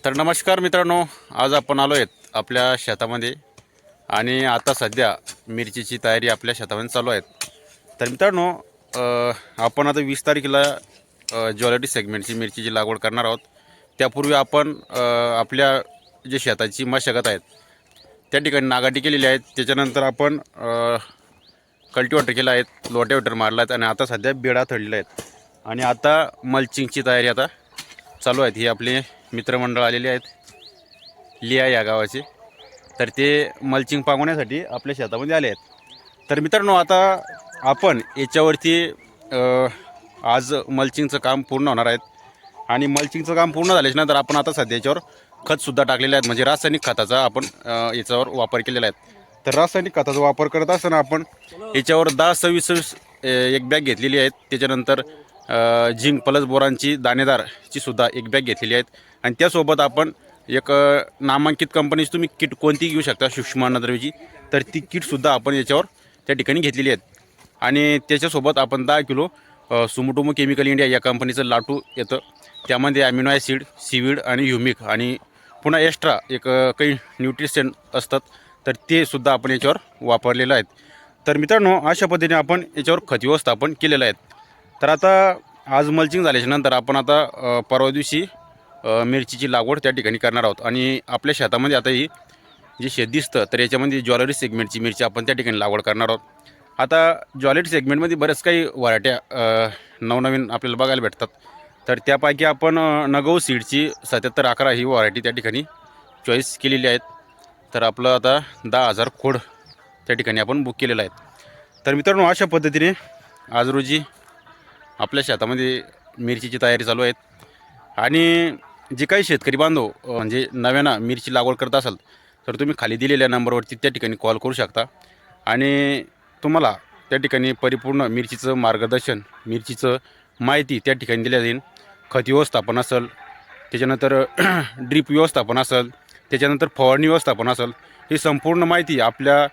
तर नमस्कार मित्रांनो, आज आपण आलो आहेत आपल्या शेतामध्ये आणि आता सध्या मिरचीची तयारी आपल्या शेतामध्ये चालू आहे। तर मित्रांनो, आपण आता 20 तारखेला ज्वेलरी सेगमेंटची मिरचीची लागवड करणार आहोत। त्यापूर्वी आपण आपल्या जे शेताची मशागत आहेत त्या ठिकाणी नागाटी केलेली आहेत। त्याच्यानंतर आपण कल्टिवेटर केला आहे, लोटावेटर मारला आहे आणि आता सध्या बेडा थडलेला आहेत आणि आता मल्चिंगची तयारी आता चालू आहे। ही आपले मित्रमंडळ आलेले आहेत लिया या गावाचे, तर ते मल्चिंग पांगवण्यासाठी आपल्या शेतामध्ये आले आहेत। तर मित्रांनो, आता आपण याच्यावरती आज मल्चिंगचं काम पूर्ण होणार आहेत आणि मल्चिंगचं काम पूर्ण झाल्याच्यानंतर आपण आता सध्या याच्यावर खतसुद्धा टाकलेले आहेत, म्हणजे रासायनिक खताचा आपण याच्यावर वापर केलेला आहे। तर रासायनिक खताचा वापर करत असताना आपण याच्यावर 10-26 एक बॅग घेतलेली आहेत। त्याच्यानंतर झिंक प्लस बोरांची दाणेदारची सुद्धा एक बॅग घेतलेली आहेत आणि त्यासोबत आपण एक नामांकित कंपनीची तुम्ही किट कोणती घेऊ शकता सूक्ष्म अन्नद्रव्याची, तर ती किटसुद्धा आपण याच्यावर त्या ठिकाणी घेतलेली आहेत। आणि त्याच्यासोबत आपण 10 किलो सुमोटोमो केमिकल इंडिया या कंपनीचं लाटू येतं, त्यामध्ये ॲमिनो ॲसिड, सीवीड आणि ह्युमिक आणि पुन्हा एक्स्ट्रा एक काही न्यूट्रिशन असतात, तर ते सुद्धा आपण याच्यावर वापरलेलं आहेत। तर मित्रांनो, अशा पद्धतीने आपण याच्यावर खत व्यवस्थापन केलेलं आहे। तर आता आज मल्चिंग झाल्याच्यानंतर आपण आता परवा दिवशी मिरचीची लागवड त्या ठिकाणी करणार आहोत आणि आपल्या शेतामध्ये आता ही जे शेत दिसतं तर याच्यामध्ये ज्वेलरी सेगमेंटची मिरची आपण त्या ठिकाणी लागवड करणार आहोत। आता ज्वेलरी सेगमेंटमध्ये बऱ्याच काही व्हरायट्या नवनवीन आपल्याला बघायला भेटतात, तर त्यापैकी आपण नगौ सीडची 7711 ही व्हरायटी त्या ठिकाणी चॉईस केलेली आहेत। तर आपलं आता 10,000 खोड त्या ठिकाणी आपण बुक केलेलं आहे। तर मित्रांनो, अशा पद्धतीने आज रोजी आपल्या शेतामध्ये मिरचीची तयारी चालू आहे आणि जे काही शेतकरी बांधव म्हणजे नव्यानं मिरची लागवड करत असाल तर तुम्ही खाली दिलेल्या नंबरवरती त्या ठिकाणी कॉल करू शकता आणि तुम्हाला त्या ठिकाणी परिपूर्ण मिरचीचं मार्गदर्शन, मिरचीचं माहिती त्या ठिकाणी दिल्या जाईल। खत व्यवस्थापन असेल, त्याच्यानंतर ड्रीप व्यवस्थापन असेल, त्याच्यानंतर फवारणी व्यवस्थापन असेल, ही संपूर्ण माहिती आपल्या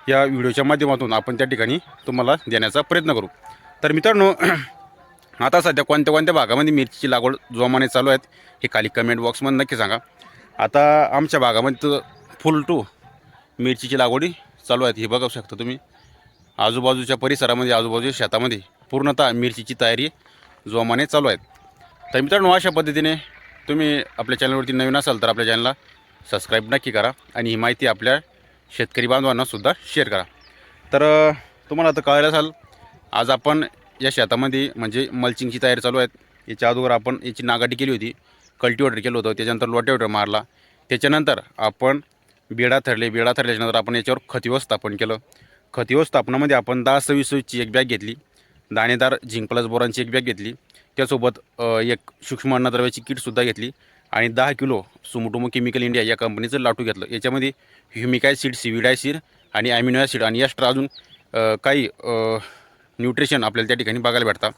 या व्हिडिओच्या माध्यमातून आपण त्या ठिकाणी तुम्हाला देण्याचा प्रयत्न करू। तर मित्रांनो, आता सध्या कोणत्या भागामध्ये मिरचीची लागवड जोमाने चालू आहेत हे खाली कमेंट बॉक्समध्ये नक्की सांगा। आता आमच्या भागामध्ये तर फुल टू मिरचीची लागवडी चालू आहेत, हे बघू शकता तुम्ही। आजूबाजूच्या परिसरामध्ये, आजूबाजूच्या शेतामध्ये पूर्णतः मिरचीची तयारी जोमाने चालू आहेत। तर मित्रांनो, अशा पद्धतीने तुम्ही आपल्या चॅनलवरती नवीन असाल तर आपल्या चॅनलला सबस्क्राईब नक्की करा आणि ही माहिती आपल्या शेतकरी बांधवांनासुद्धा शेअर करा। तर तुम्हाला आता कळलं असेल, आज आपण या शेतामध्ये म्हणजे मल्चिंगची तयारी चालू आहे। याच्या अगोदर आपण याची नागाटी केली होती, कल्टिवेटर केलं होतं, त्याच्यानंतर लोटावेटर मारला, त्याच्यानंतर आपण बेडा थरल्याच्यानंतर आपण याच्यावर खत व्यवस्थापन केलं। खत व्यवस्थापनामध्ये आपण 10-26ची एक बॅग घेतली, दाणेदार झिंक प्लस बोरांची एक बॅग घेतली, त्यासोबत एक सूक्ष्म अन्नद्रव्याची किटसुद्धा घेतली आणि 10 किलो सुमोटोमो केमिकल इंडिया या कंपनीचं लाटू घेतलं। याच्यामध्ये ह्युमिक ॲसिड, सीवीड ॲसिड आणि ॲमिनो ॲसिड आणि एक्स्ट्रा अजून काही न्यूट्रिशन आपल्याला त्या ठिकाणी बघायला भेटतात।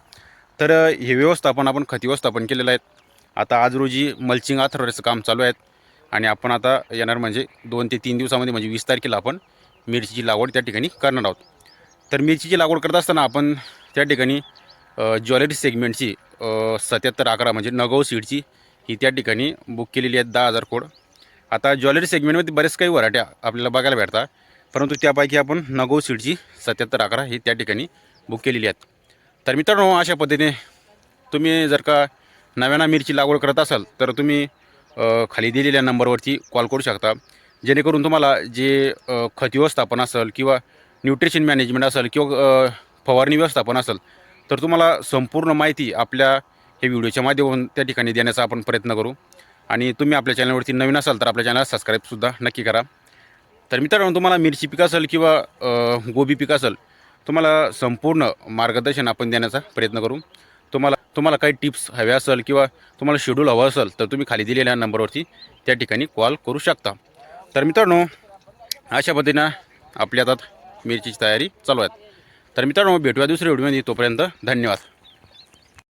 तर हे व्यवस्थापन आपण खत व्यवस्थापन केलेलं आहे। आता आज रोजी मल्चिंग आथरवड्याचं काम चालू आहे आणि आपण आता येणार म्हणजे 2 ते 3 दिवसामध्ये म्हणजे 20 तारखेला आपण मिरचीची लागवड त्या ठिकाणी करणार आहोत। तर मिरचीची लागवड करत असताना आपण त्या ठिकाणी ज्वेलरी सेगमेंटची 7711 म्हणजे नगौ सीडची ही त्या ठिकाणी बुक केलेली आहेत 10,000 खोड। आता ज्वेलरी सेगमेंटमध्ये बरेच काही व्हरायट्या आपल्याला बघायला भेटतात, परंतु त्यापैकी आपण नगौ सीडची 7711 ही त्या ठिकाणी बुक केलेली आहेत। तर मित्रांनो, अशा पद्धतीने तुम्ही जर का नव्यानं मिरची लागवड करत असाल तर तुम्ही खाली दिलेल्या नंबरवरती कॉल करू शकता, जेणेकरून तुम्हाला जे खत व्यवस्थापन असेल किंवा न्यूट्रिशन मॅनेजमेंट असेल किंवा फवारणी व्यवस्थापन असेल, तर तुम्हाला संपूर्ण माहिती आपल्या हे व्हिडिओच्या माध्यमातून त्या ठिकाणी देण्याचा आपण प्रयत्न करू। आणि तुम्ही आपल्या चॅनलवरती नवीन असाल तर आपल्या चॅनलला सबस्क्राईबसुद्धा नक्की करा। तर मित्रांनो, तुम्हाला मिरची पीक असेल किंवा गोबी पीक असेल, तुम्हाला संपूर्ण मार्गदर्शन आपण देण्याचा प्रयत्न करू। तुम्हाला काही टिप्स हव्या असेल किंवा तुम्हाला शेड्यूल हवं असेल तर तुम्ही खाली दिलेल्या नंबरवरती त्या ठिकाणी कॉल करू शकता। तर मित्रांनो, अशा पद्धतीनं आपल्या आता मिरचीची तयारी चालू आहे। तर मित्रांनो, भेटूया दुसऱ्या व्हिडिओमध्ये, तोपर्यंत धन्यवाद।